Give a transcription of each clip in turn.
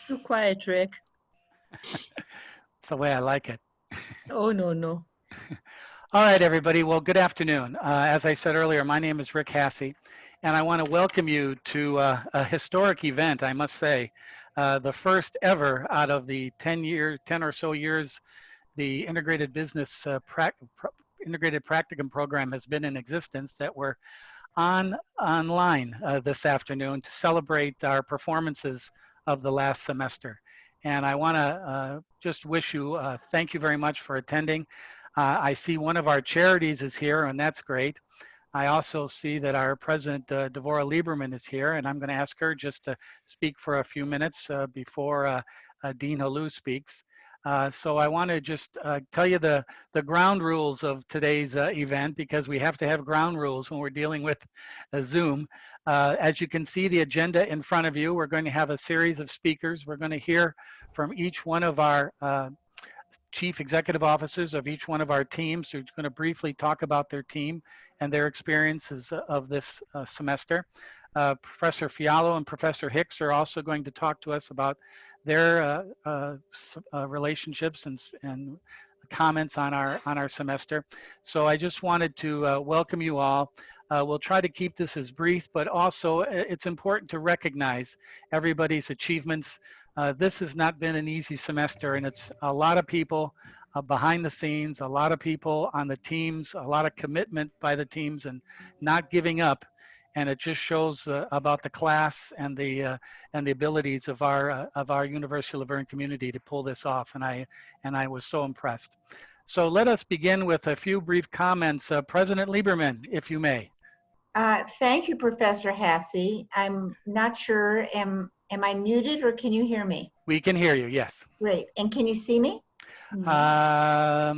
Too quiet, Rick. It's the way I like it. Oh, no, no. All right, everybody. Well, good afternoon. As I said earlier, my name is Rick Hasse, and I want to welcome you to a historic event, I must say. The first ever out of the 10 or so years the integrated business integrated practicum program has been in existence that we're online this afternoon to celebrate our performances of the last semester. And I want to just wish you thank you very much for attending. I see one of our charities is here, and that's great. I also see that our president, Devora Lieberman, is here, and I'm going to ask her just to speak for a few minutes before Dean Halou speaks. So I want to just tell you the ground rules of today's event, because we have to have ground rules when we're dealing with Zoom. As you can see the agenda in front of you, we're going to have a series of speakers. We're going to hear from each one of our chief executive officers of each one of our teams who're going to briefly talk about their team and their experiences of this semester. Professor Fiallo and Professor Hicks are also going to talk to us about their relationships and comments on our semester. So I just wanted to welcome you all. We'll try to keep this as brief, but also it's important to recognize everybody's achievements. This has not been an easy semester, and it's a lot of people behind the scenes, a lot of people on the teams, a lot of commitment by the teams, and not giving up. And it just shows about the class and the abilities of our University of Laverne community to pull this off. And I was so impressed. So let us begin with a few brief comments. President Lieberman, if you may. Thank you, Professor Hasse. I'm not sure, am I muted or can you hear me? We can hear you, yes. Great. And can you see me? I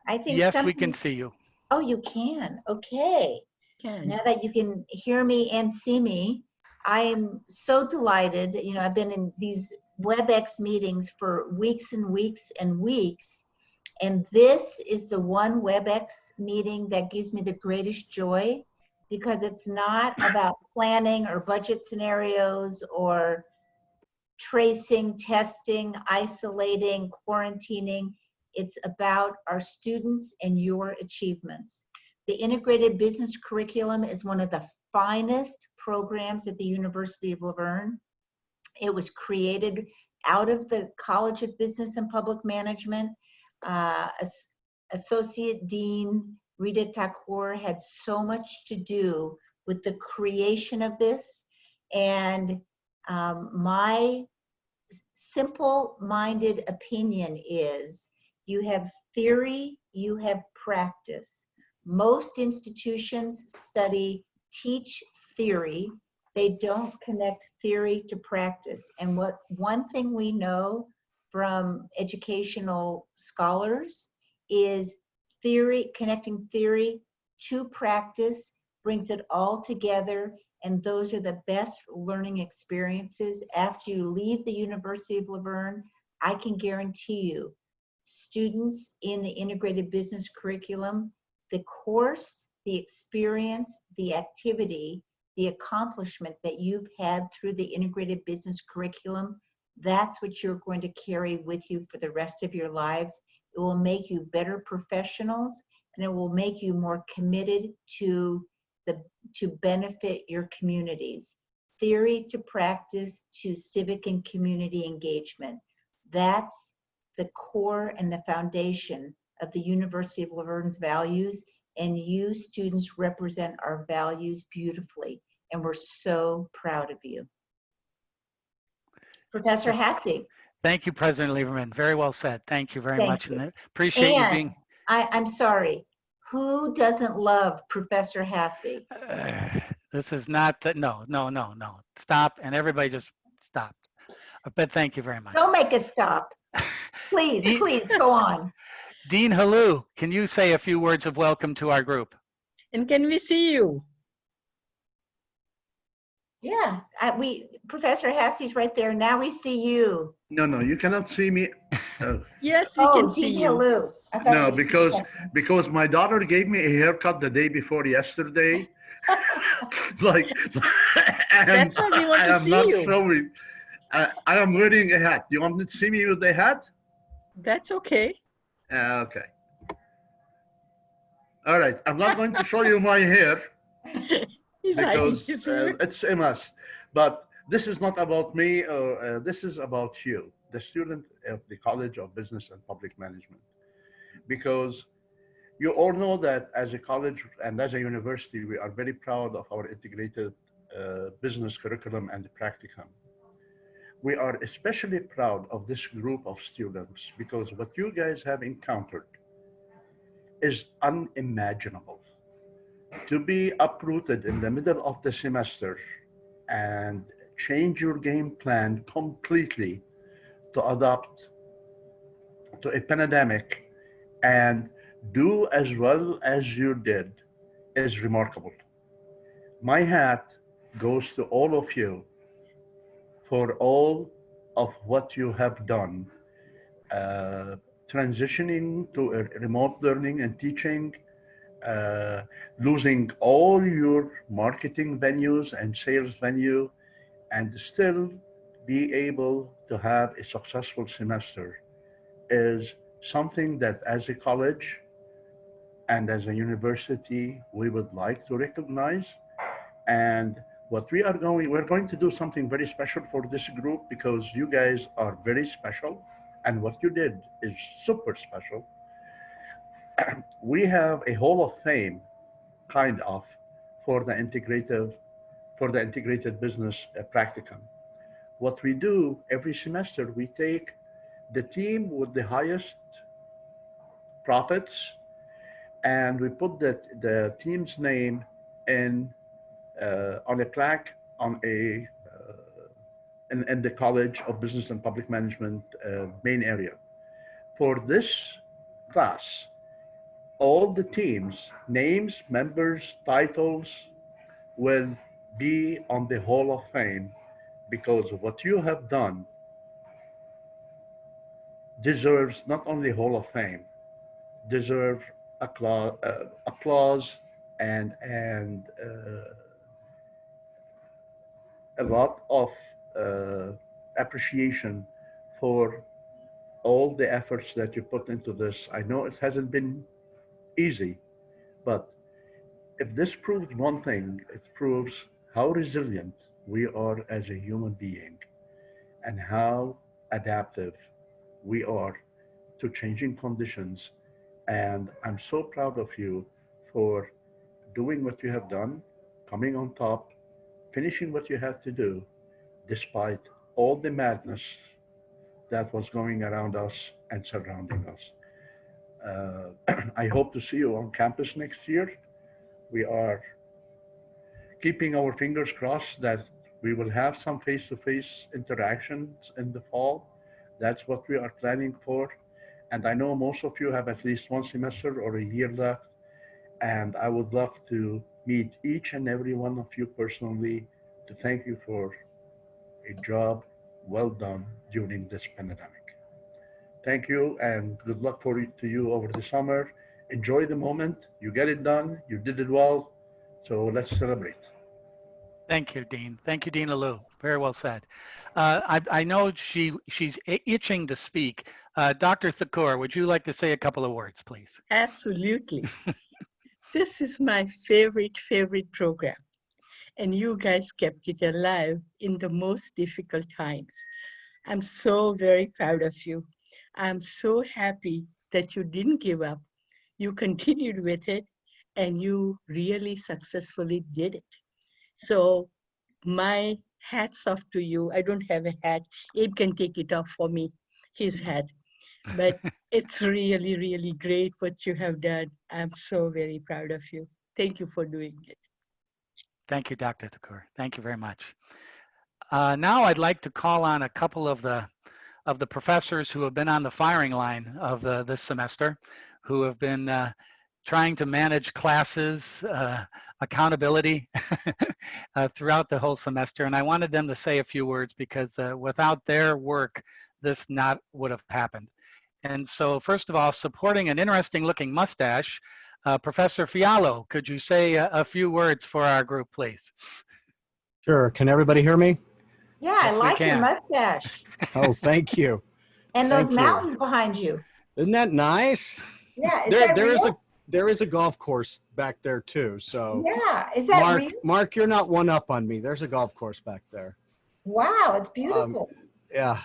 think yes, we can see you. Oh, you can. Okay. Now that you can hear me and see me, I am so delighted. You know, I've been in these WebEx meetings for weeks and weeks and weeks, and this is the one WebEx meeting that gives me the greatest joy, because it's not about planning or budget scenarios or tracing, testing, isolating, quarantining. It's about our students and your achievements. The integrated business curriculum is one of the finest programs at the University of Laverne. It was created out of the College of Business and Public Management. Associate Dean Rita Thakur had so much to do with the creation of this. And my simple-minded opinion is you have theory, you have practice. Most institutions teach theory. They don't connect theory to practice. And one thing we know from educational scholars is connecting theory to practice brings it all together, and those are the best learning experiences. After you leave the University of Laverne, I can guarantee you, students in the integrated business curriculum, the course, the experience, the activity, the accomplishment that you've had through the integrated business curriculum, that's what you're going to carry with you for the rest of your lives. It will make you better professionals, and it will make you more committed to benefit your communities. Theory to practice to civic and community engagement. That's the core and the foundation of the University of Laverne's values, and you students represent our values beautifully, and we're so proud of you. Professor Hasse. Thank you, President Lieberman. Very well said. Thank you very much. And appreciate you being. I'm sorry. Who doesn't love Professor Hasse? This is not that. No. Stop, and everybody just stop. But thank you very much. Don't make us stop. Please, please go on. Dean Halou, can you say a few words of welcome to our group? And can we see you? Yeah, Professor Hasse's right there. Now we see you. No, you cannot see me. Yes, we can see you. Halou. No, because my daughter gave me a haircut the day before yesterday. That's why we want to see you. I am wearing a hat. You want to see me with the hat? That's okay. Okay. All right. I'm not going to show you my hair He's hiding because his ear. it's a mess. But this is not about me. This is about you, the student of the College of Business and Public Management. Because you all know that as a college and as a university, we are very proud of our integrated business curriculum and practicum. We are especially proud of this group of students because what you guys have encountered is unimaginable. To be uprooted in the middle of the semester and change your game plan completely to adapt to a pandemic and do as well as you did is remarkable. My hat goes to all of you for all of what you have done, transitioning to a remote learning and teaching, losing all your marketing venues and sales venue, and still be able to have a successful semester is something that as a college and as a university, we would like to recognize. And what we're going to do something very special for this group because you guys are very special. And what you did is super special. We have a Hall of Fame, kind of, for the integrated business practicum. What we do every semester, we take the team with the highest profits and we put the team's name in on a plaque on in the College of Business and Public Management main area. For this class, all the teams, names, members, titles will be on the Hall of Fame because what you have done deserves not only Hall of Fame, deserve applause and a lot of appreciation for all the efforts that you put into this. I know it hasn't been easy, but if this proves one thing, it proves how resilient we are as a human being and how adaptive we are to changing conditions. And I'm so proud of you for doing what you have done, coming on top, finishing what you had to do, despite all the madness that was going around us and surrounding us. I hope to see you on campus next year. We are keeping our fingers crossed that we will have some face-to-face interactions in the fall. That's what we are planning for. And I know most of you have at least one semester or a year left. And I would love to meet each and every one of you personally to thank you for a job well done during this pandemic. Thank you and good luck to you over the summer. Enjoy the moment. You get it done. You did it well. So let's celebrate. Thank you, Dean. Thank you, Dean Alou. Very well said. I know she's itching to speak. Dr. Sakura, would you like to say a couple of words, please? Absolutely. This is my favorite program. And you guys kept it alive in the most difficult times. I'm so very proud of you. I'm so happy that you didn't give up. You continued with it and you really successfully did it. So my hats off to you. I don't have a hat. Abe can take it off for me, his hat. But it's really great what you have done. I'm so very proud of you. Thank you for doing it. Thank you, Dr. Thakur. Thank you very much. Now I'd like to call on a couple of the professors who have been on the firing line of this semester, who have been trying to manage classes, accountability throughout the whole semester. And I wanted them to say a few words because without their work, this not would have happened. And so first of all, supporting an interesting looking mustache, Professor Fiallo, could you say a few words for our group, please? Sure. Can everybody hear me? Yeah, I Yes, we like your can. mustache Oh, thank you. and those Thank you. mountains behind you. Isn't that nice? Yeah, is that real? There is a golf course back there too. So Yeah, is that real? Mark, you're not one up on me. There's a golf course back there. Wow, it's beautiful. Yeah.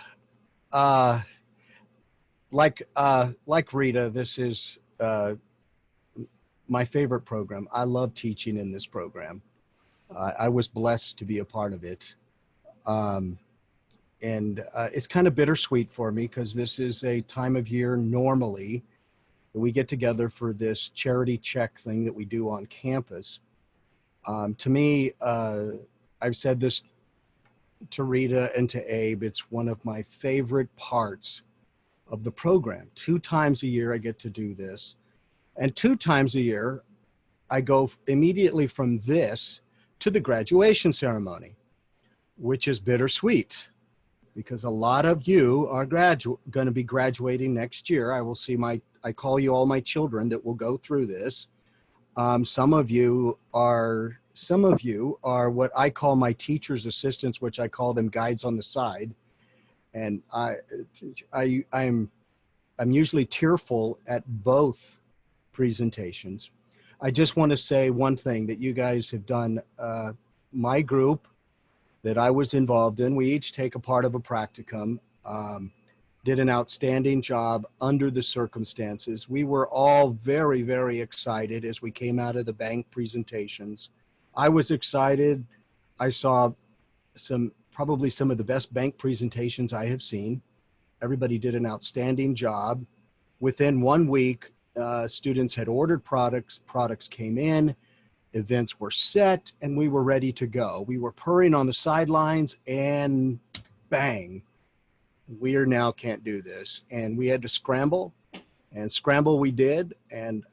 Like Rita, this is my favorite program. I love teaching in this program. I was blessed to be a part of it. And it's kind of bittersweet for me because this is a time of year normally that we get together for this charity check thing that we do on campus. To me, I've said this to Rita and to Abe, it's one of my favorite parts of the program. 2 times a year I get to do this. And 2 times a year, I go immediately from this to the graduation ceremony, which is bittersweet because a lot of you are going to be graduating next year. I call you all my children that will go through this. Some of you are what I call my teacher's assistants, which I call them guides on the side. And I'm usually tearful at both presentations. I just want to say one thing that you guys have done. My group that I was involved in, we each take a part of a practicum, did an outstanding job under the circumstances. We were all very, very excited as we came out of the bank presentations. I was excited. I saw probably some of the best bank presentations I have seen. Everybody did an outstanding job. Within 1 week, students had ordered products came in, events were set, and we were ready to go. We were purring on the sidelines and bang, we now can't do this. And we had to scramble, and scramble we did. And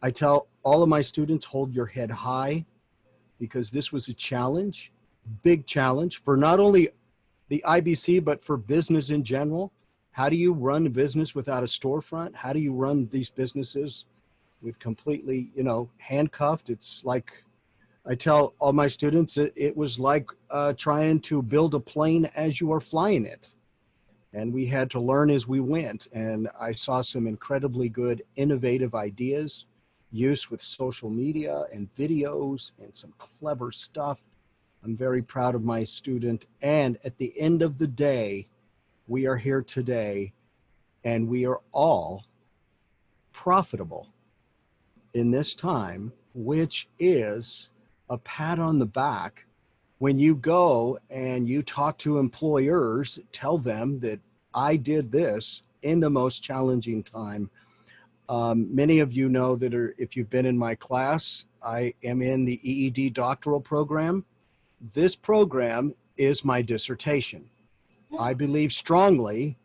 I tell all of my students, hold your head high, because this was a challenge, big challenge for not only the IBC, but for business in general. How do you run a business without a storefront? How do you run these businesses with completely, handcuffed? It's like, I tell all my students, it was like trying to build a plane as you are flying it. And we had to learn as we went. And I saw some incredibly good, innovative ideas, use with social media and videos and some clever stuff. I'm very proud of my student. And at the end of the day, we are here today and we are all profitable in this time, which is a pat on the back. When you go and you talk to employers, tell them that I did this in the most challenging time. Many of you know that if you've been in my class, I am in the EED doctoral program. This program is my dissertation. I believe strongly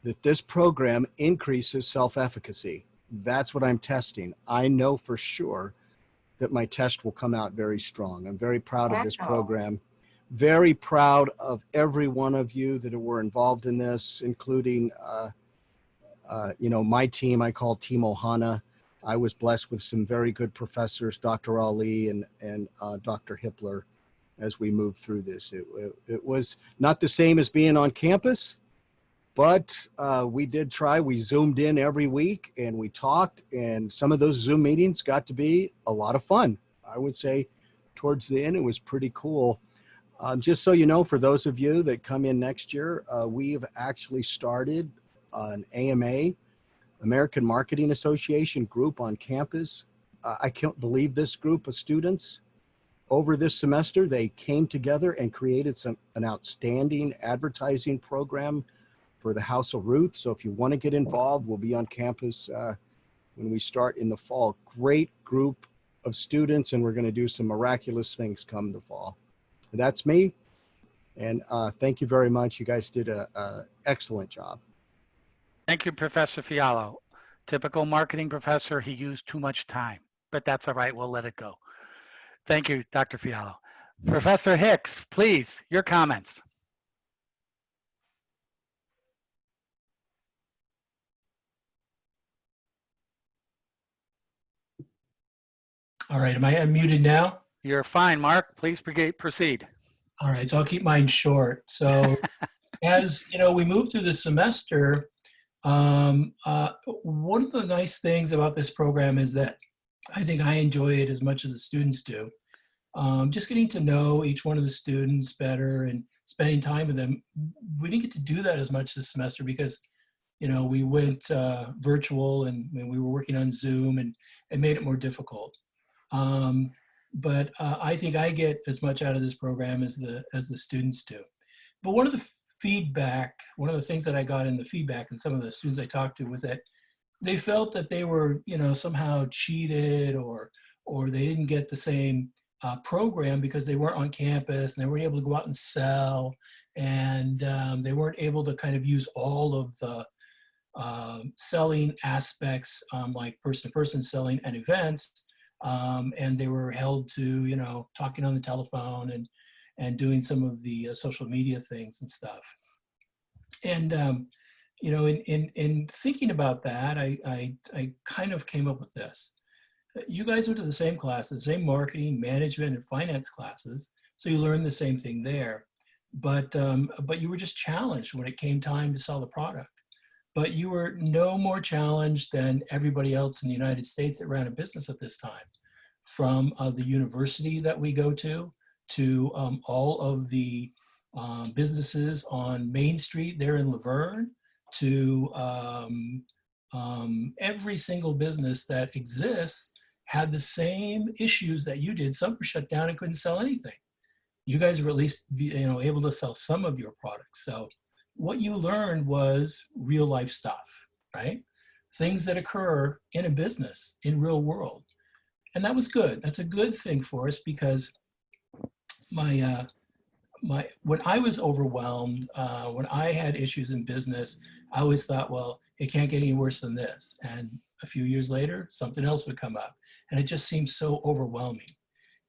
that this program increases self-efficacy. That's what I'm testing. I know for sure that my test will come out very strong. I'm very proud of this program. Very proud of every one of you that were involved in this, including, my team. I call Team Ohana. I was blessed with some very good professors, Dr. Ali and Dr. Hippler, as we moved through this. It was not the same as being on campus, but we did try. We Zoomed in every week and we talked, and some of those Zoom meetings got to be a lot of fun. I would say towards the end, it was pretty cool. Just so you know, for those of you that come in next year, we've actually started an AMA, American Marketing Association group on campus. I can't believe this group of students. Over this semester, they came together and created an outstanding advertising program for the House of Ruth. So if you want to get involved, we'll be on campus when we start in the fall. Great group of students, and we're going to do some miraculous things come the fall. And that's me. And thank you very much. You guys did an excellent job. Thank you, Professor Fiallo. Typical marketing professor, he used too much time, but that's all right. We'll let it go. Thank you, Dr. Fiallo. Professor Hicks, please, your comments. All right, am I unmuted now? You're fine, Mark. Please proceed. All right, so I'll keep mine short. So as you know, we move through the semester. One of the nice things about this program is that I think I enjoy it as much as the students do. Just getting to know each one of the students better and spending time with them. We didn't get to do that as much this semester because, you know, we went virtual and we were working on Zoom, and it made it more difficult. But I think I get as much out of this program as the students do. But one of the things that I got in the feedback and some of the students I talked to was that they felt that they were, you know, somehow cheated or they didn't get the same program because they weren't on campus and they weren't able to go out and sell, and they weren't able to kind of use all of the selling aspects, like person-to-person selling and events, and they were held to, you know, talking on the telephone and doing some of the social media things and stuff. And you know, in thinking about that, I kind of came up with this. You guys went to the same classes, same marketing, management, and finance classes, so you learned the same thing there. But you were just challenged when it came time to sell the product. But you were no more challenged than everybody else in the United States that ran a business at this time, from the university that we go to all of the businesses on Main Street there in Laverne, to every single business that exists had the same issues that you did. Some were shut down and couldn't sell anything. You guys were at least, you know, able to sell some of your products. So what you learned was real life stuff, right? Things that occur in a business, in real world. And that was good. That's a good thing for us because when I was overwhelmed, when I had issues in business, I always thought, well, it can't get any worse than this. And a few years later, something else would come up. And it just seemed so overwhelming.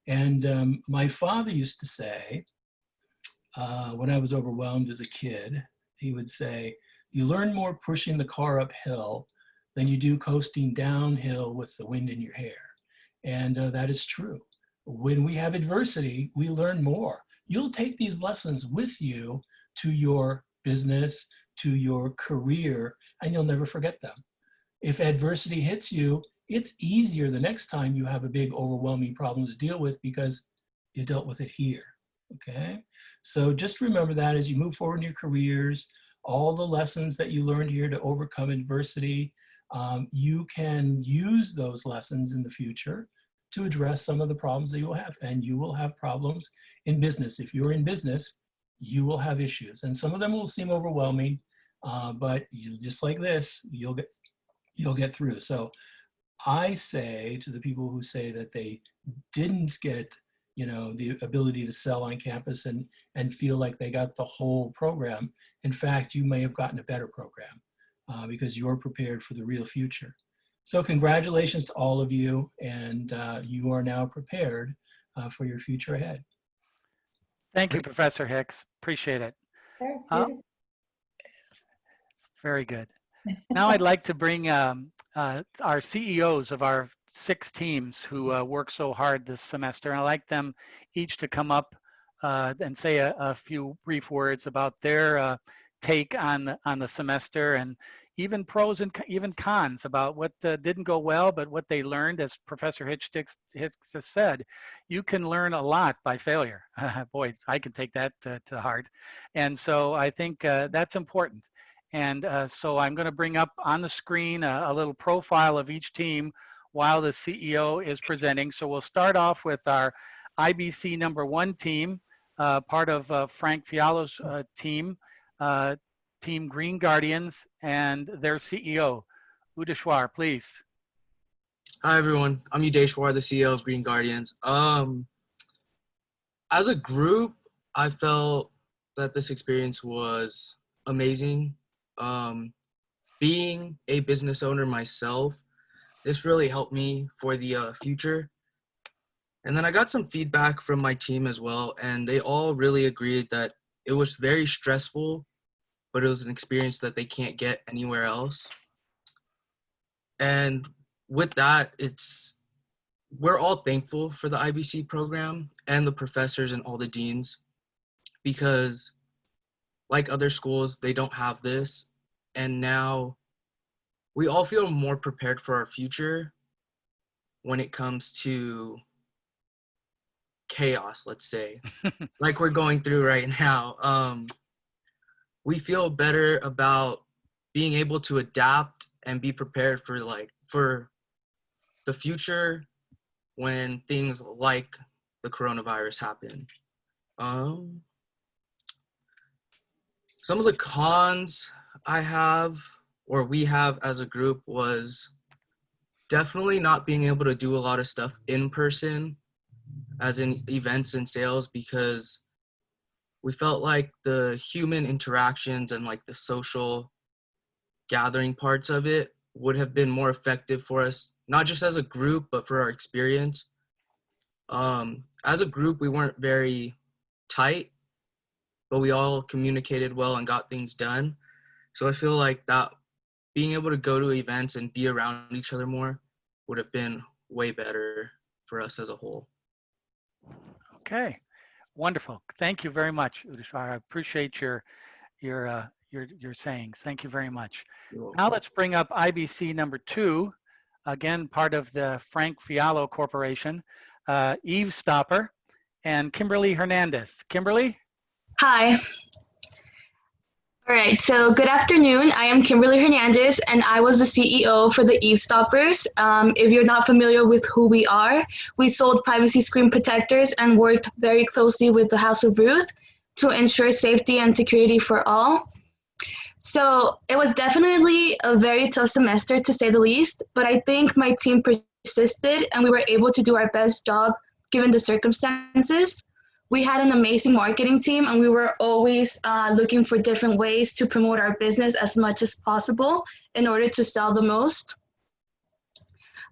And my father used to say, when I was overwhelmed as a kid, he would say, you learn more pushing the car uphill than you do coasting downhill with the wind in your hair. And that is true. When we have adversity, we learn more. You'll take these lessons with you to your business, to your career, and you'll never forget them. If adversity hits you, it's easier the next time you have a big overwhelming problem to deal with because you dealt with it here, okay? So just remember that as you move forward in your careers, all the lessons that you learned here to overcome adversity, you can use those lessons in the future to address some of the problems that you will have. And you will have problems in business. If you're in business, you will have issues. And some of them will seem overwhelming, but just like this, you'll get through. So I say to the people who say that they didn't get, you know, the ability to sell on campus and feel like they got the whole program. In fact, you may have gotten a better program because you're prepared for the real future. So congratulations to all of you, and you are now prepared for your future ahead. Thank you, Professor Hicks. Appreciate it. That's Uh, beautiful. Very good. Now I'd like to bring our CEOs of our 6 teams who work so hard this semester. And I'd like them each to come up and say a few brief words about their take on the semester, and even pros and even cons about what didn't go well, but what they learned. As Professor Hicks just said, you can learn a lot by failure. Boy, I can take that to heart. And so I think that's important. And so I'm going to bring up on the screen a little profile of each team while the CEO is presenting. So we'll start off with our IBC #1 team, part of Frank Fiallo's team, Team Green Guardians, and their CEO, Udeshwar, please. Hi everyone, I'm Udeshwar, the CEO of Green Guardians. As a group, I felt that this experience was amazing. Being a business owner myself, this really helped me for the future. And then I got some feedback from my team as well, and they all really agreed that it was very stressful, but it was an experience that they can't get anywhere else. And with that, we're all thankful for the IBC program and the professors and all the deans. because like other schools, they don't have this. And now we all feel more prepared for our future when it comes to chaos, let's say, like we're going through right now. We feel better about being able to adapt and be prepared for the future when things like the coronavirus happen. Some of the cons I have, or we have as a group, was definitely not being able to do a lot of stuff in person, as in events and sales, because we felt like the human interactions and like the social gathering parts of it would have been more effective for us, not just as a group, but for our experience. As a group, we weren't very tight, but we all communicated well and got things done. So I feel like that being able to go to events and be around each other more would have been way better for us as a whole. Okay, wonderful. Thank you very much, Udashar. I appreciate your sayings. Thank you very much. Now let's bring up IBC number 2, again part of the Frank Fiallo Corporation, Eve Stopper and Kimberly Hernandez. Kimberly? Hi. All right, so good afternoon. I am Kimberly Hernandez, and I was the CEO for the Eavesstoppers. If you're not familiar with who we are, we sold privacy screen protectors and worked very closely with the House of Ruth to ensure safety and security for all. So it was definitely a very tough semester, to say the least, but I think my team persisted and we were able to do our best job given the circumstances. We had an amazing marketing team and we were always looking for different ways to promote our business as much as possible in order to sell the most.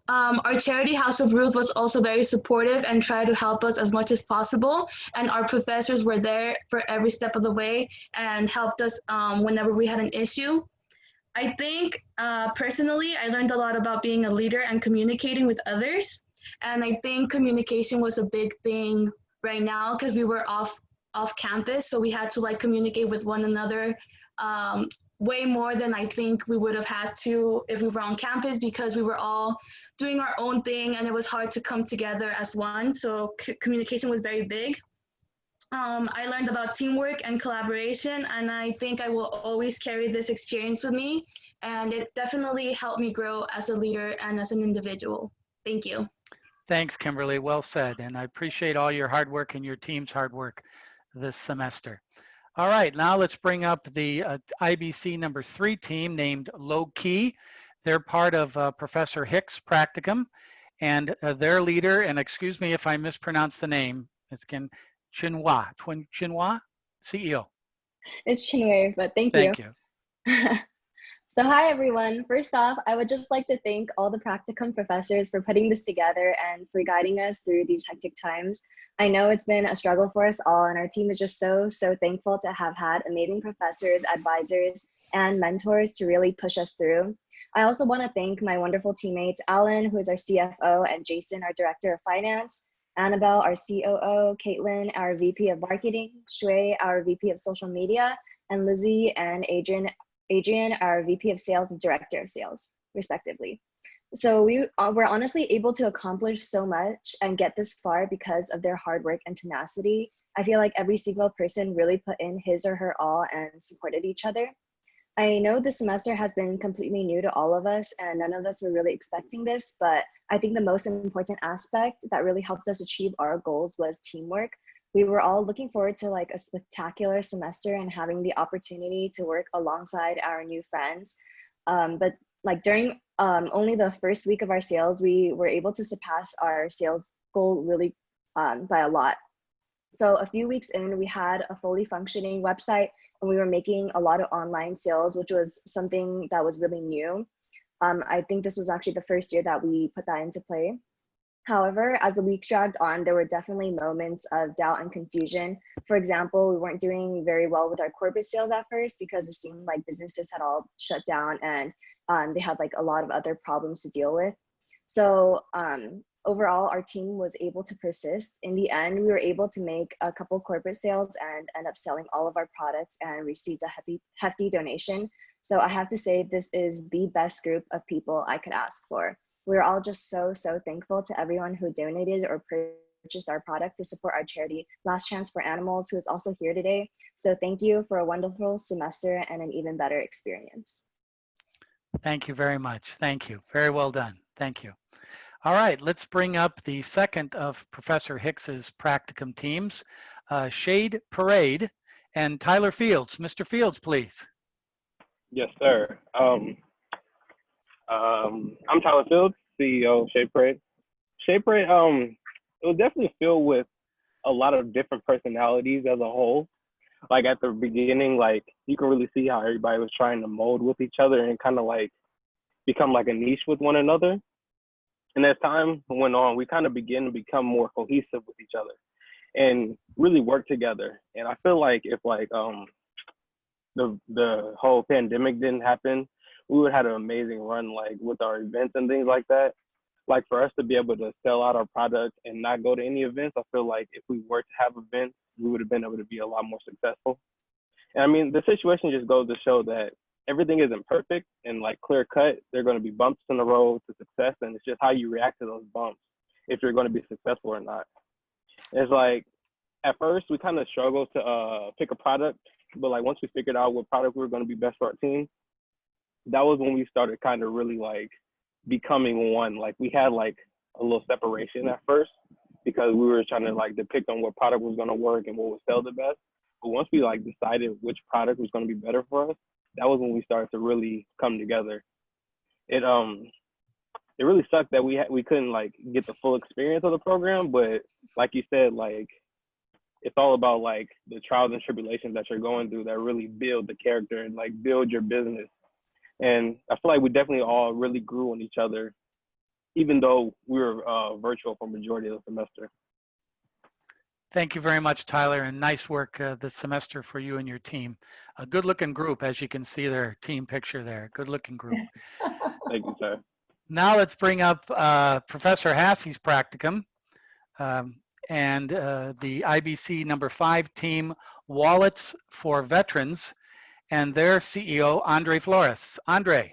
Our charity House of Ruth was also very supportive and tried to help us as much as possible. And our professors were there for every step of the way and helped us whenever we had an issue. I think personally, I learned a lot about being a leader and communicating with others. And I think communication was a big thing right now because we were off campus, so we had to like communicate with one another way more than I think we would have had to if we were on campus, because we were all doing our own thing and it was hard to come together as one. So communication was very big. I learned about teamwork and collaboration, and I think I will always carry this experience with me, and it definitely helped me grow as a leader and as an individual. Thank you. Thanks, Kimberly. Well said. And I appreciate all your hard work and your team's hard work this semester. All right, now let's bring up the IBC number 3 team named Low Key. They're part of Professor Hicks' practicum, and their leader, and excuse me if I mispronounce the name, it's again Chinhua, CEO. It's Chinwei, but thank you. So hi, everyone. First off, I would just like to thank all the practicum professors for putting this together and for guiding us through these hectic times. I know it's been a struggle for us all, and our team is just so thankful to have had amazing professors, advisors, and mentors to really push us through. I also want to thank my wonderful teammates, Alan, who is our CFO, and Jason, our Director of Finance, Annabelle, our COO, Caitlin, our VP of Marketing, Shui, our VP of Social Media, and Lizzie and Adrian, our VP of Sales and Director of Sales, respectively. So we were honestly able to accomplish so much and get this far because of their hard work and tenacity. I feel like every single person really put in his or her all and supported each other. I know this semester has been completely new to all of us and none of us were really expecting this, but I think the most important aspect that really helped us achieve our goals was teamwork. We were all looking forward to like a spectacular semester and having the opportunity to work alongside our new friends. But like during only the first week of our sales, we were able to surpass our sales goal really by a lot. So a few weeks in, we had a fully functioning website and we were making a lot of online sales, which was something that was really new. I think this was actually the first year that we put that into play. However, as the weeks dragged on, there were definitely moments of doubt and confusion. For example, we weren't doing very well with our corporate sales at first because it seemed like businesses had all shut down and they had like a lot of other problems to deal with. So Overall, our team was able to persist. In the end, we were able to make a couple corporate sales and end up selling all of our products and received a hefty donation. So I have to say, this is the best group of people I could ask for. We're all just so thankful to everyone who donated or purchased our product to support our charity, Last Chance for Animals, who is also here today. So thank you for a wonderful semester and an even better experience. Thank you very much. Thank you. Very well done. Thank you. All right, let's bring up the second of Professor Hicks's practicum teams, Shade Parade and Tyler Fields. Mr. Fields, please. Yes, sir. I'm Tyler Fields, CEO of Shade Parade. Shade Parade, it was definitely filled with a lot of different personalities as a whole. Like at the beginning, like you can really see how everybody was trying to mold with each other and kind of like become like a niche with one another. And as time went on, we kind of began to become more cohesive with each other and really work together. And I feel like if like the whole pandemic didn't happen, we would have had an amazing run like with our events and things like that. Like for us to be able to sell out our product and not go to any events, I feel like if we were to have events, we would have been able to be a lot more successful. And I mean, the situation just goes to show that everything isn't perfect and like clear cut. There are going to be bumps in the road to success, and it's just how you react to those bumps if you're going to be successful or not. It's like at first we kind of struggled to pick a product, but like once we figured out what product we were going to be best for our team, that was when we started kind of really like becoming one. Like we had like a little separation at first because we were trying to like depict on what product was going to work and what would sell the best. But once we like decided which product was going to be better for us, that was when we started to really come together. It really sucked that we couldn't like get the full experience of the program, but like you said, like it's all about like the trials and tribulations that you're going through that really build the character and like build your business. And I feel like we definitely all really grew on each other, even though we were virtual for majority of the semester. Thank you very much, Tyler, and nice work this semester for you and your team. A good-looking group, as you can see their team picture there. Good-looking group. Thank you, sir. Now let's bring up Professor Hasse's practicum and the IBC number 5 team, Wallets for Veterans, and their CEO, Andre Flores. Andre.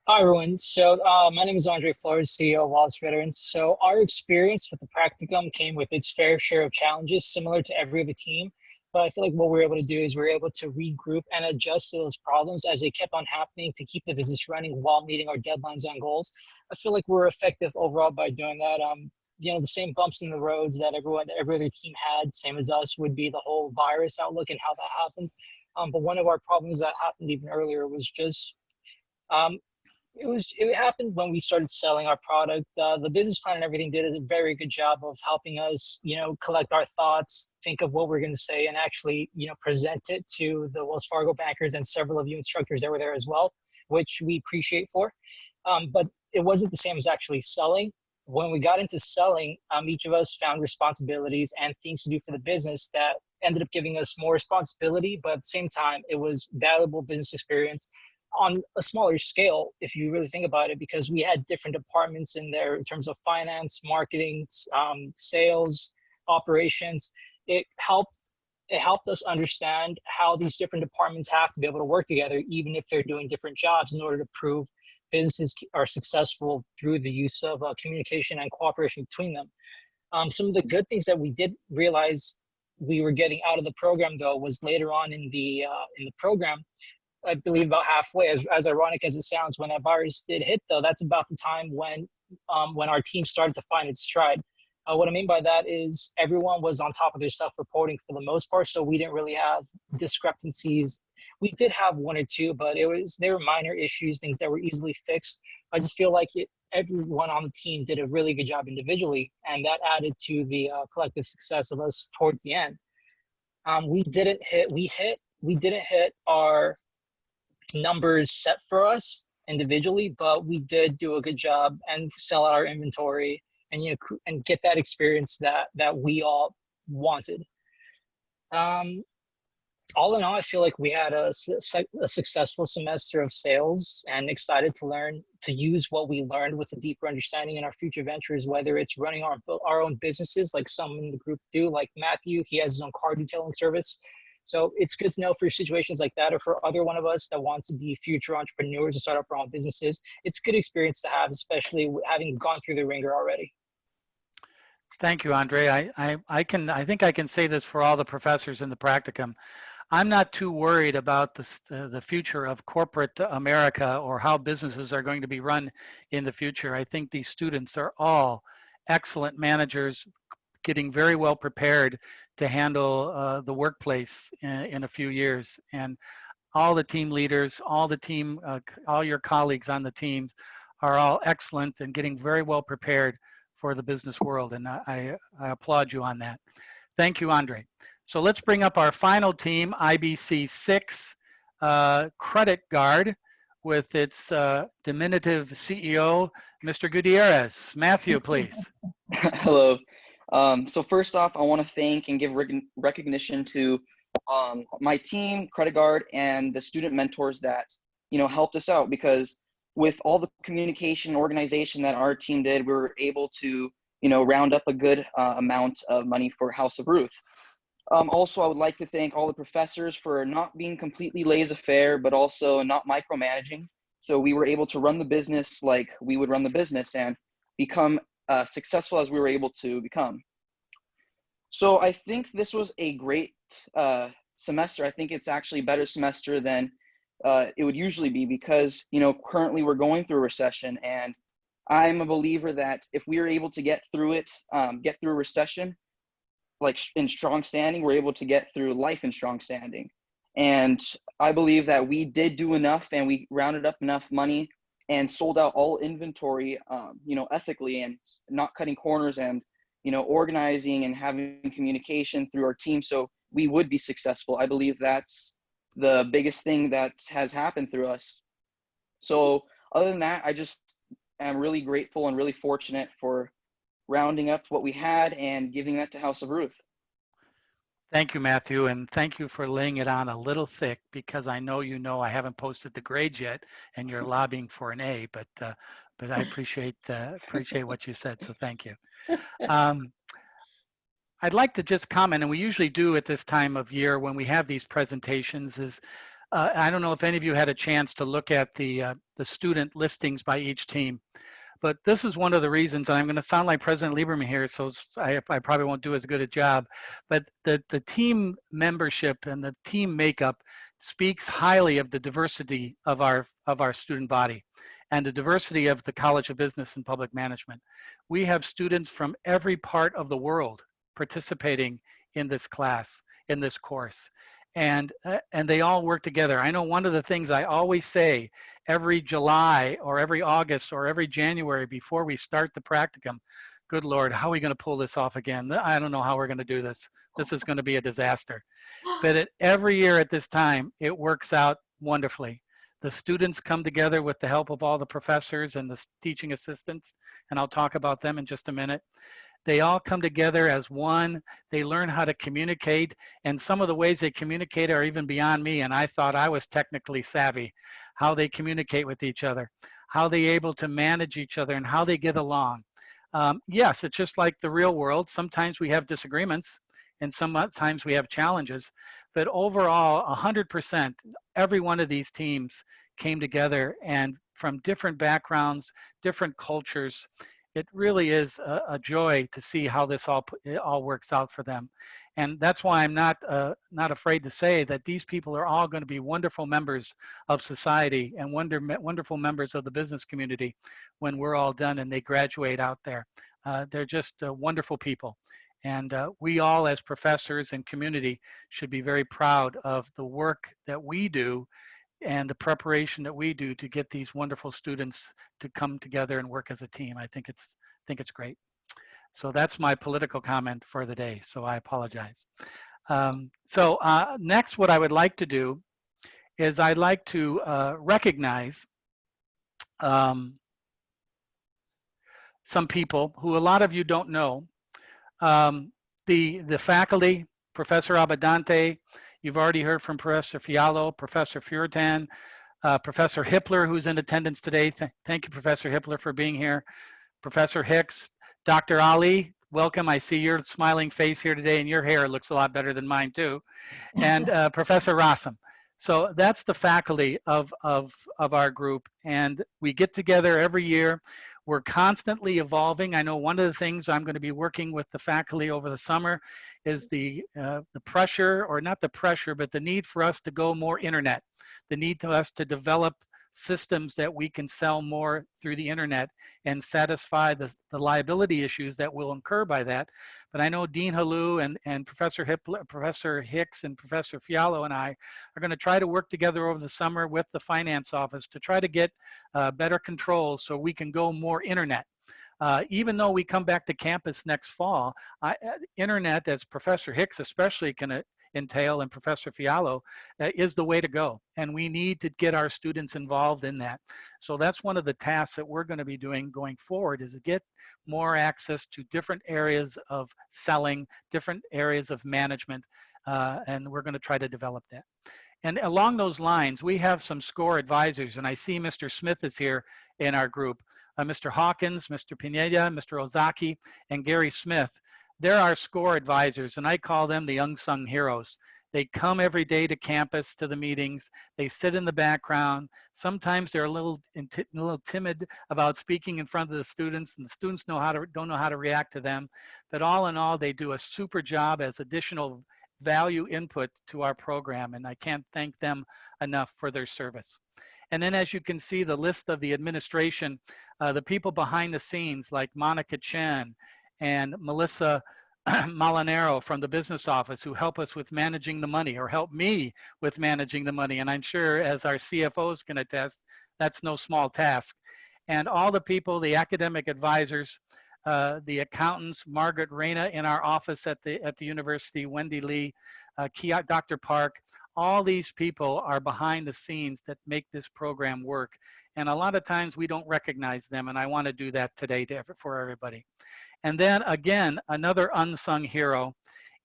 Hi, everyone. So my name is Andre Flores, CEO of Wallets Veterans. So our experience with the practicum came with its fair share of challenges, similar to every other team. But I feel like what we were able to do is we were able to regroup and adjust to those problems as they kept on happening to keep the business running while meeting our deadlines and goals. I feel like we're effective overall by doing that. You know, the same bumps in the roads that every other team had, same as us, would be the whole virus outlook and how that happened. But one of our problems that happened even earlier was just it happened when we started selling our product. The business plan and everything did a very good job of helping us, you know, collect our thoughts, think of what we're going to say, and actually, you know, present it to the Wells Fargo bankers and several of you instructors that were there as well, which we appreciate for. But it wasn't the same as actually selling. When we got into selling, each of us found responsibilities and things to do for the business that ended up giving us more responsibility, but at the same time, it was valuable business experience on a smaller scale, if you really think about it, because we had different departments in there in terms of finance, marketing, sales, operations. It helped us understand how these different departments have to be able to work together, even if they're doing different jobs, in order to prove businesses are successful through the use of communication and cooperation between them. Some of the good things that we did realize we were getting out of the program, though, was later on in the program. I believe about halfway, as ironic as it sounds, when that virus did hit, though, that's about the time when our team started to find its stride. What I mean by that is everyone was on top of their self-reporting for the most part, so we didn't really have discrepancies. We did have one or two, but they were minor issues, things that were easily fixed. I just feel like everyone on the team did a really good job individually, and that added to the collective success of us towards the end. We didn't hit our numbers set for us individually, but we did do a good job and sell out our inventory and, you know, and get that experience that we all wanted. all in all, I feel like we had a successful semester of sales, and excited to learn to use what we learned with a deeper understanding in our future ventures, whether it's running our own businesses like some in the group do, like Matthew, he has his own car detailing service. So it's good to know for situations like that, or for other one of us that want to be future entrepreneurs and start up our own businesses. It's a good experience to have, especially having gone through the ringer already. Thank you, Andre. I think I can say this for all the professors in the practicum. I'm not too worried about the future of corporate America or how businesses are going to be run in the future. I think these students are all excellent managers, getting very well prepared to handle the workplace in a few years. And all the team leaders, all your colleagues on the teams are all excellent and getting very well prepared for the business world. And I applaud you on that. Thank you, Andre. So let's bring up our final team, IBC 6 Credit Guard, with its diminutive CEO, Mr. Gutierrez. Matthew, please. Hello. So first off, I want to thank and give recognition to my team, Credit Guard, and the student mentors that helped us out, because with all the communication organization that our team did, we were able to round up a good amount of money for House of Ruth. Also, I would like to thank all the professors for not being completely laissez-faire, but also not micromanaging. So we were able to run the business like we would run the business and become successful as we were able to become. So I think this was a great semester. I think it's actually a better semester than it would usually be, because currently we're going through a recession, and I'm a believer that if we are able to get through it, get through a recession like in strong standing, we're able to get through life in strong standing. And I believe that we did do enough, and we rounded up enough money and sold out all inventory, ethically, and not cutting corners, and organizing and having communication through our team, so we would be successful. I believe that's the biggest thing that has happened through us. So other than that, I just am really grateful and really fortunate for rounding up what we had and giving that to House of Ruth. Thank you, Matthew, and thank you for laying it on a little thick, because I know I haven't posted the grades yet, and you're lobbying for an A, but I appreciate what you said, so thank you. I'd like to just comment, and we usually do at this time of year when we have these presentations, is I don't know if any of you had a chance to look at the student listings by each team. But this is one of the reasons, and I'm going to sound like President Lieberman here, so I probably won't do as good a job, but the team membership and the team makeup speaks highly of the diversity of our student body and the diversity of the College of Business and Public Management. We have students from every part of the world participating in this class, in this course. And they all work together. I know one of the things I always say every July or every August or every January before we start the practicum, good Lord, how are we going to pull this off again? I don't know how we're going to do this. This is going to be a disaster. But every year at this time, it works out wonderfully. The students come together with the help of all the professors and the teaching assistants, and I'll talk about them in just a minute. They all come together as one. They learn how to communicate, and some of the ways they communicate are even beyond me, and I thought I was technically savvy. How they communicate with each other, how they're able to manage each other, and how they get along. Yes, it's just like the real world. Sometimes we have disagreements, and sometimes we have challenges, but overall, 100%, every one of these teams came together, and from different backgrounds, different cultures. It really is a joy to see how this all works out for them. And that's why I'm not afraid to say that these people are all going to be wonderful members of society and wonderful members of the business community when we're all done and they graduate out there. They're just wonderful people. And we all as professors and community should be very proud of the work that we do and the preparation that we do to get these wonderful students to come together and work as a team. I think it's great. So that's my political comment for the day, so I apologize. Next, what I would like to do is I'd like to recognize some people who a lot of you don't know. The faculty, Professor Abadante, You've already heard from Professor Fiallo, Professor Furitan, Professor Hippler, who's in attendance today. Thank you, Professor Hippler, for being here. Professor Hicks, Dr. Ali, welcome. I see your smiling face here today, and your hair looks a lot better than mine too. And Professor Rossum. So that's the faculty of our group, and we get together every year. We're constantly evolving. I know one of the things I'm going to be working with the faculty over the summer is the pressure, or not the pressure, but the need for us to go more internet, the need for us to develop systems that we can sell more through the internet and satisfy the liability issues that will incur by that. But I know Dean Halou and Professor Hippler, Professor Hicks and Professor Fiallo and I are going to try to work together over the summer with the finance office to try to get better controls so we can go more internet. Even though we come back to campus next fall, internet, as Professor Hicks especially can entail, and Professor Fiallo, is the way to go. And we need to get our students involved in that. So that's one of the tasks that we're going to be doing going forward, is to get more access to different areas of selling, different areas of management, and we're going to try to develop that. And along those lines, we have some SCORE advisors, and I see Mr. Smith is here in our group. Mr. Hawkins, Mr. Pineda, Mr. Ozaki, and Gary Smith. They're our SCORE advisors, and I call them the unsung heroes. They come every day to campus, to the meetings. They sit in the background. Sometimes they're a little timid about speaking in front of the students, and the students don't know how to react to them. But all in all, they do a super job as additional value input to our program, and I can't thank them enough for their service. And then, as you can see, the list of the administration, the people behind the scenes like Monica Chen and Melissa Molinaro from the business office, who help us with managing the money, or help me with managing the money. And I'm sure, as our CFOs can attest, that's no small task. And all the people, the academic advisors, the accountants, Margaret Reyna in our office at the university, Wendy Lee, Dr. Park, all these people are behind the scenes that make this program work. And a lot of times we don't recognize them, and I want to do that today for everybody. And then again, another unsung hero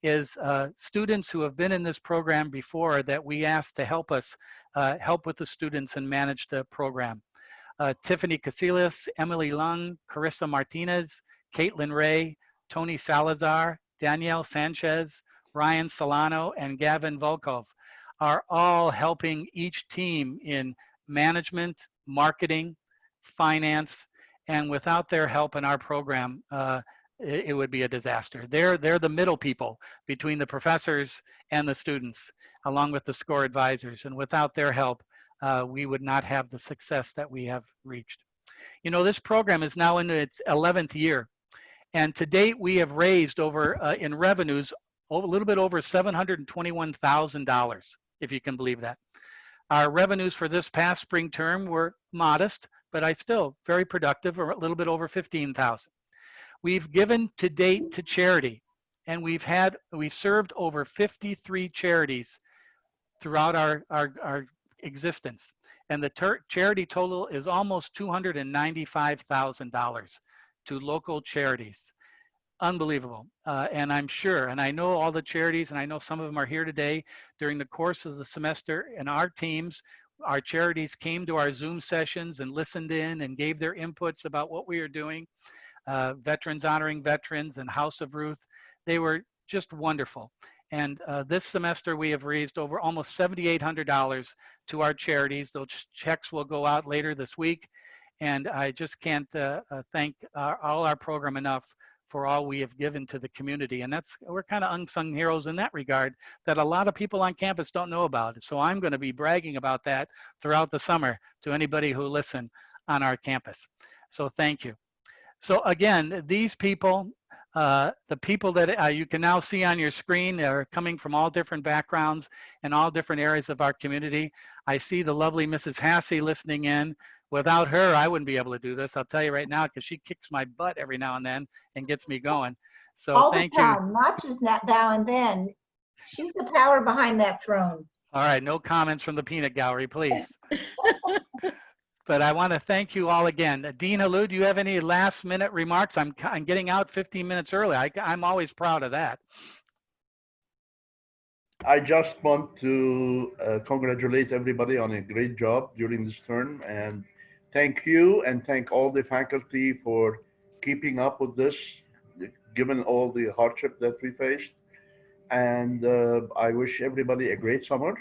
is students who have been in this program before that we asked to help us help with the students and manage the program. Tiffany Casillas, Emily Lung, Carissa Martinez, Caitlin Ray, Tony Salazar, Danielle Sanchez, Ryan Solano, and Gavin Volkov are all helping each team in management, marketing, finance, and without their help in our program, it would be a disaster. They're the middle people between the professors and the students, along with the SCORE advisors, and without their help, we would not have the success that we have reached. You know, this program is now in its 11th year, and to date we have raised over, in revenues, a little bit over $721,000, if you can believe that. Our revenues for this past spring term were modest, but still very productive, or a little bit over 15,000. We've given to date to charity, and we've served over 53 charities throughout our existence. And the charity total is almost $295,000 to local charities. Unbelievable. And I'm sure, and I know all the charities, and I know some of them are here today. During the course of the semester, and our teams, our charities came to our Zoom sessions and listened in and gave their inputs about what we are doing. Veterans Honoring Veterans and House of Ruth, they were just wonderful. And this semester we have raised over almost $7,800 to our charities. Those checks will go out later this week. And I just can't thank all our program enough for all we have given to the community. And we're kind of unsung heroes in that regard, that a lot of people on campus don't know about. So I'm going to be bragging about that throughout the summer to anybody who listen on our campus. So thank you. So again, these people, the people that you can now see on your screen, are coming from all different backgrounds and all different areas of our community. I see the lovely Mrs. Hasse listening in. Without her, I wouldn't be able to do this. I'll tell you right now, because she kicks my butt every now and then and gets me going. So all thank the time, you. not just now and then. She's the power behind that throne. All right, no comments from the peanut gallery, please. But I want to thank you all again. Dean Halou, do you have any last minute remarks? I'm getting out 15 minutes early. I'm always proud of that. I just want to congratulate everybody on a great job during this term and thank you and thank all the faculty for keeping up with this, given all the hardship that we faced. And I wish everybody a great summer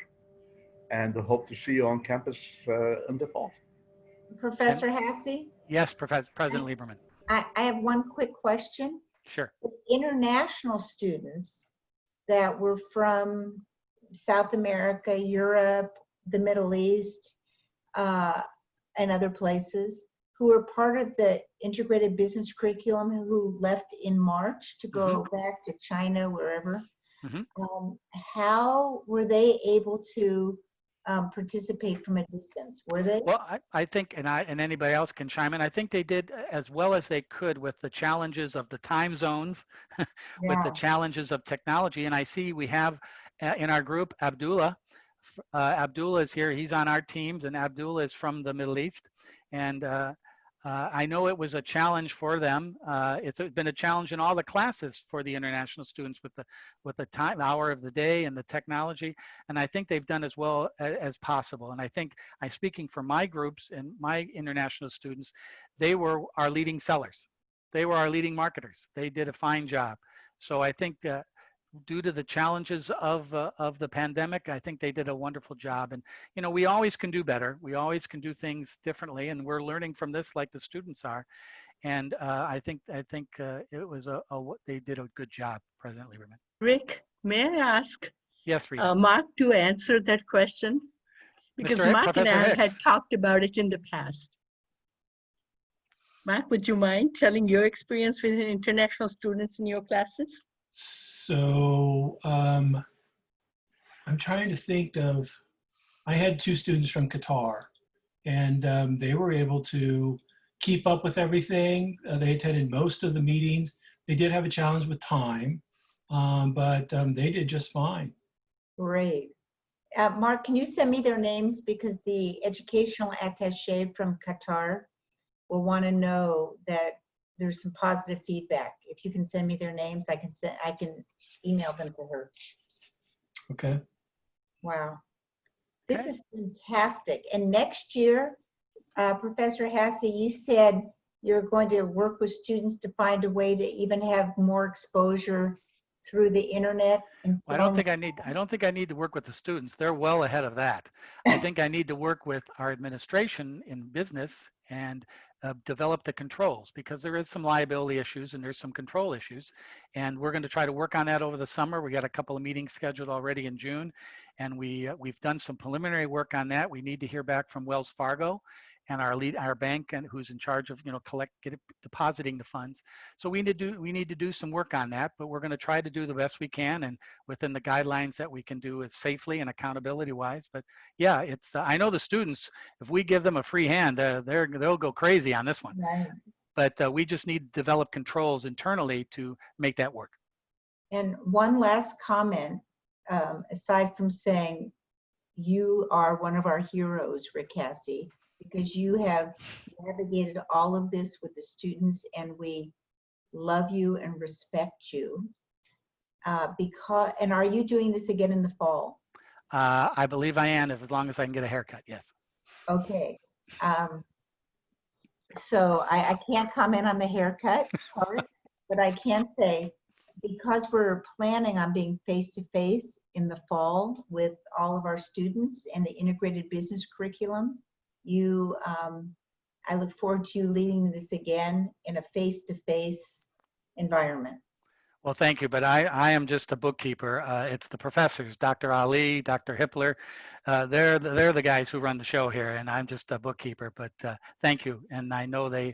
and hope to see you on campus in the fall. Professor Hasse, Yes, President Lieberman. I have one quick question. Sure. International students that were from South America, Europe, the Middle East, and other places who were part of the integrated business curriculum who left in March to go back to China, wherever. How were they able to participate from a distance? Were they? Well, I think, and anybody else can chime in, I think they did as well as they could with the challenges of the time zones, with the challenges of technology. And I see we have in our group, Abdullah. Abdullah is here. He's on our teams, and Abdullah is from the Middle East. And I know it was a challenge for them. It's been a challenge in all the classes for the international students with the time, hour of the day and the technology. And I think they've done as well as possible. And I think I'm speaking for my groups and my international students, they were our leading sellers. They were our leading marketers. They did a fine job. So I think due to the challenges of the pandemic, I think they did a wonderful job. And, you know, we always can do better. We always can do things differently. And we're learning from this like the students are. And I think it was they did a good job, President Lieberman. Rick, may I ask Yes, Rita. Mark to answer that question? Because Mark and I had talked about it in the past. Mark, would you mind telling your experience with international students in your classes? So I'm trying to think of, I had 2 students from Qatar, and they were able to keep up with everything. They attended most of the meetings. They did have a challenge with time, but they did just fine. Great. Mark, can you send me their names, because the educational attaché from Qatar will want to know that there's some positive feedback. If you can send me their names, I can email them to her. Okay. Wow. This is fantastic. And next year, Professor Hasse, you said you're going to work with students to find a way to even have more exposure through the internet. And I don't think I need to work with the students. They're well ahead of that. I think I need to work with our administration in business and develop the controls, because there is some liability issues and there's some control issues. And we're going to try to work on that over the summer. We got a couple of meetings scheduled already in June, and we've done some preliminary work on that. We need to hear back from Wells Fargo and our bank, and who's in charge of depositing the funds. So we need to do some work on that, but we're going to try to do the best we can and within the guidelines that we can do it safely and accountability wise. But yeah, it's I know the students, if we give them a free hand, they'll go crazy on this one. Right. But we just need to develop controls internally to make that work. And one last comment, aside from saying you are one of our heroes, Rick Hasse, because you have navigated all of this with the students, and we love you and respect you. And are you doing this again in the fall? I believe I am, as long as I can get a haircut, yes. Okay. So I can't comment on the haircut part, but I can say, because we're planning on being face-to-face in the fall with all of our students and the integrated business curriculum, I look forward to you leading this again in a face-to-face environment. Well, thank you, but I am just a bookkeeper. It's the professors, Dr. Ali, Dr. Hippler. They're the guys who run the show here, and I'm just a bookkeeper. But thank you, and I know they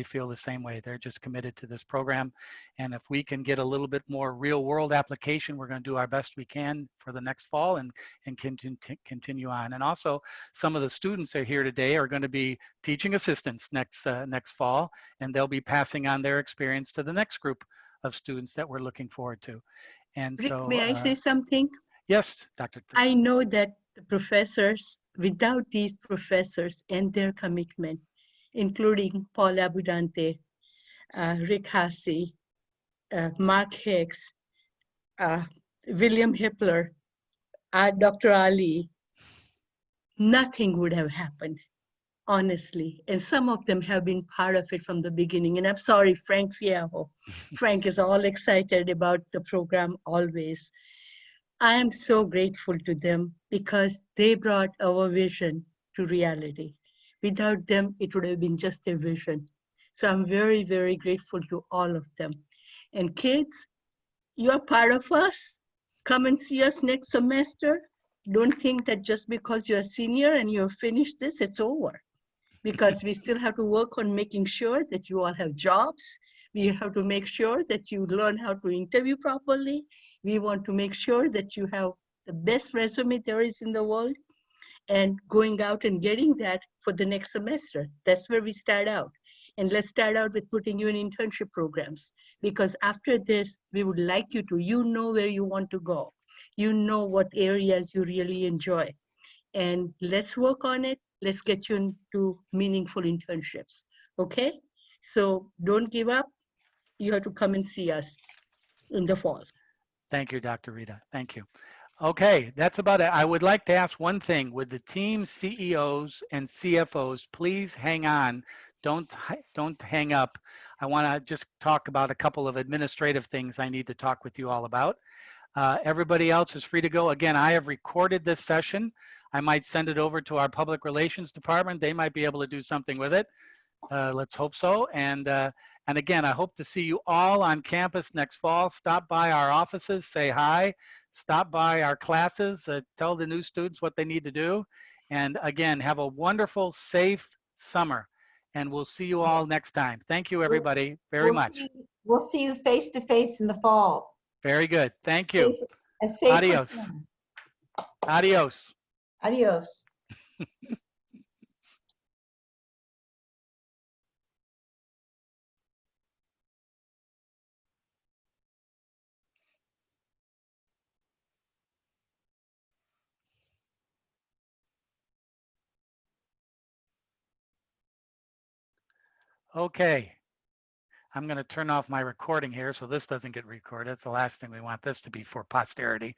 feel the same way. They're just committed to this program, and if we can get a little bit more real-world application, we're going to do our best we can for the next fall and continue on. And also, some of the students that are here today are going to be teaching assistants next fall, and they'll be passing on their experience to the next group of students that we're looking forward to. And Rick, so, may I say something? Yes, Dr. I know that the professors, without these professors and their commitment, including Paul Abundante, Rick Hasse, Mark Hicks, William Hippler, Dr. Ali, nothing would have happened, honestly. And some of them have been part of it from the beginning. And I'm sorry, Frank Fiallo. Frank is all excited about the program always. I am so grateful to them because they brought our vision to reality. Without them, it would have been just a vision. So I'm very, very grateful to all of them. And kids, you're part of us. Come and see us next semester. Don't think that just because you're a senior and you've finished this, it's over. Because we still have to work on making sure that you all have jobs. We have to make sure that you learn how to interview properly. We want to make sure that you have the best resume there is in the world and going out and getting that for the next semester. That's where we start out. And let's start out with putting you in internship programs, because after this, we would like you to, you know where you want to go. You know what areas you really enjoy. And let's work on it. Let's get you into meaningful internships, okay? So don't give up. You have to come and see us in the fall. Thank you, Dr. Rita. Thank you. Okay, that's about it. I would like to ask one thing. Would the team CEOs and CFOs please hang on? Don't hang up. I want to just talk about a couple of administrative things I need to talk with you all about. Everybody else is free to go. Again, I have recorded this session. I might send it over to our public relations department. They might be able to do something with it. Let's hope so. And again, I hope to see you all on campus next fall. Stop by our offices, say hi, stop by our classes, tell the new students what they need to do. And again, have a wonderful, safe summer. And we'll see you all next time. Thank you, everybody, very much. We'll see you face to face in the fall. Very good. Thank you. A safe Adios. return. Adios. Adios. Okay. I'm going to turn off my recording here so this doesn't get recorded. It's the last thing we want this to be for posterity.